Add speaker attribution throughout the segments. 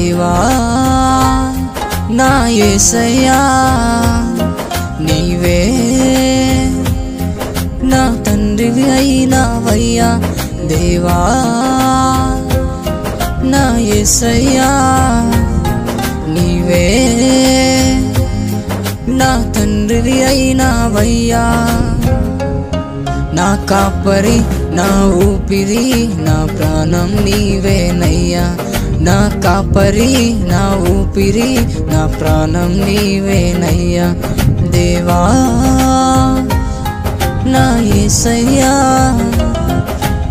Speaker 1: దేవా నా యేసయ్యా నీవే నా తండ్రివి అయినావయ్యా దేవా నా యేసయ్యా నీవే నా తండ్రివి అయినావయ్యా నా కాపరి నా ఊపిరి నా ప్రాణం నీవేనయ్యా నా కాపరి నా ఊపిరి నా ప్రాణం నీవేనయ్యా దేవా నా యేసయ్యా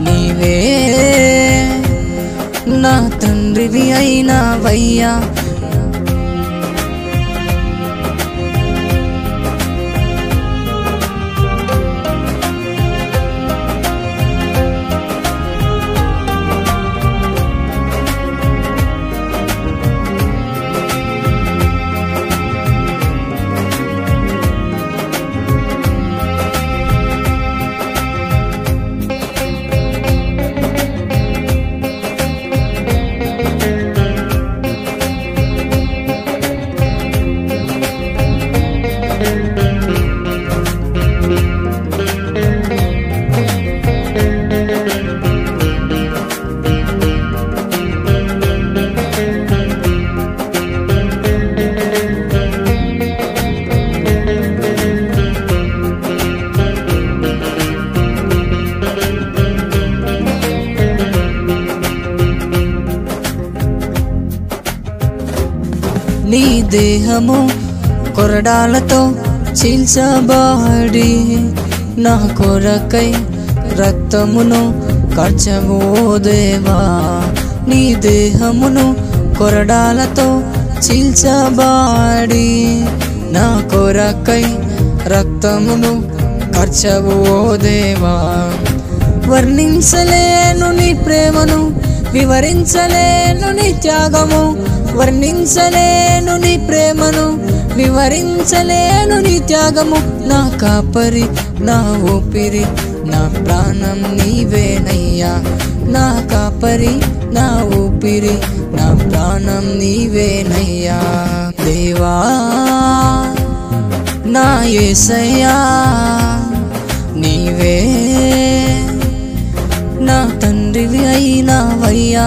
Speaker 1: నీవే నా తండ్రివి అయినావయ్యా నీ దేహము కొరడాలతో చీల్చబడి నా కొరకై రక్తమును కార్చెవు దేవా నీ దేహమును కొరడాలతో చీల్చబడి నా కొరకై రక్తమును కార్చెవు దేవా వర్ణించలేను నీ ప్రేమను వివరించలేను నీ త్యాగము వర్ణించలేను నీ ప్రేమను వివరించలేను నీ త్యాగము నా కాపరి నా ఊపిరి నా ప్రాణం నీవేనయ్యా నా కాపరి నా ఊపిరి నా ప్రాణం నీవేనయ్యా దేవా నా యేసయ్యా నీవే నా తండ్రివి అయినావయ్యా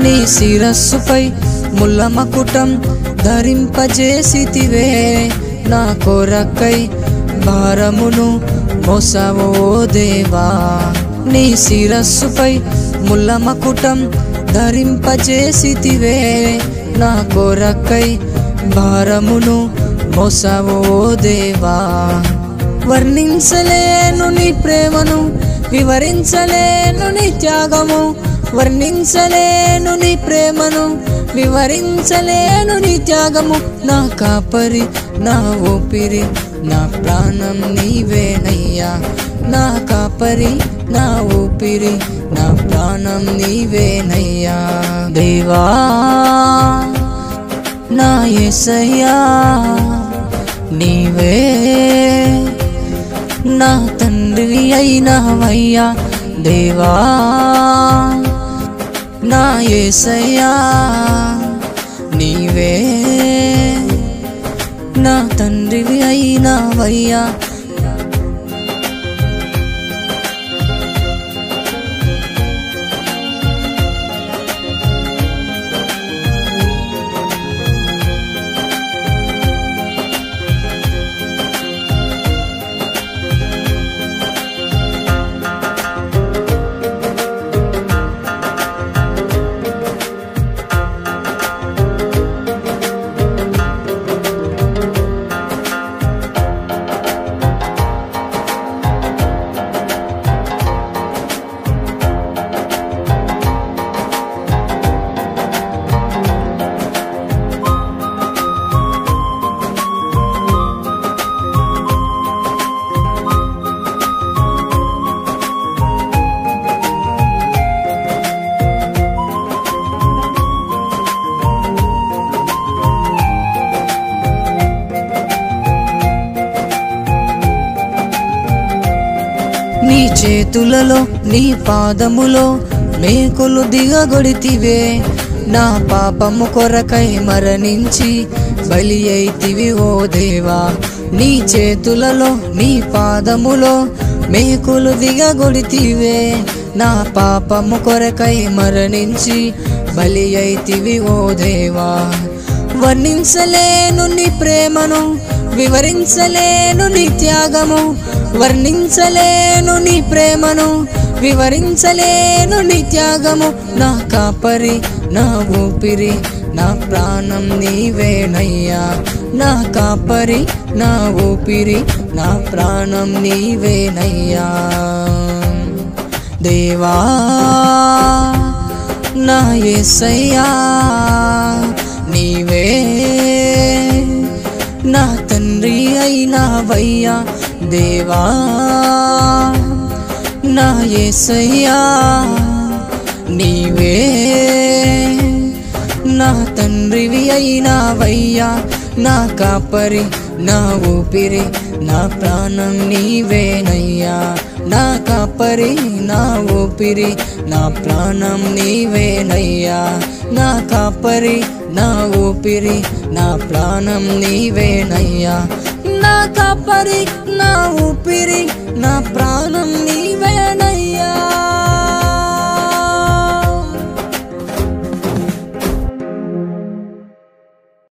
Speaker 1: నీ శిరస్సుపై ముళ్ళ మకుటం ధరింపజేసితివే నా కొరకై భారమును మోసావో దేవా నీ శిరస్సుపై ముళ్ళ మకుటం ధరింపజేసితివే నా కొరకై భారమును మోసావో దేవా వర్ణించలేను నీ ప్రేమను వివరించలేను నీ త్యాగము వర్ణించలేను నీ ప్రేమను వివరించలేను నీ త్యాగము నా కాపరి నా ఊపిరి నా ప్రాణం నీవేనయ్యా నా కాపరి నా ఊపిరి నా ప్రాణం నీవేనయ్యా దేవా నా యేసయ్యా నీవే నా తండ్రివి అయినావయ్యా దేవా నా యేసయ్యా నీవే నా తండ్రివి అయినావయ్యా చేతులలో నీ పాదములో మేకులు దిగగొడితివే, నా పాపము కొరకై మరణించి బలి అయితివి ఓ దేవా. నీ చేతులలో నీ పాదములో మేకులు దిగగొడితివే, నా పాపము కొరకై మరణించి బలి అయితివి ఓ దేవా. వర్ణించలేను నీ ప్రేమను, వివరించలేను నీ త్యాగము, వర్ణించలేను నీ ప్రేమను, వివరించలేను నీ త్యాగము. నా కాపరి, నా ఊపిరి, నా ప్రాణం నీవేనయ్యా. నా కాపరి, నా ఊపిరి, నా ప్రాణం నీవేనయ్యా. దేవా నా యేసయ్యా, నీవే నా తండ్రి అయినావయ్యా. దేవా నా యేసయ్యా, నీవే నా తండ్రివి అయినావయ్యా. నా కాపరి, నా ఊపిరి, నా ప్రాణం నీవేనయ్యా. నా కాపరి, నా ఊపిరి, నా ప్రాణం నీవేనయ్యా. నా కాపరి, నా ఊపిరి, నా ప్రాణం నీవేనయ్యా. నా కాపరి, నా ఊపిరి, నా ప్రాణం నీవేనయ్యా.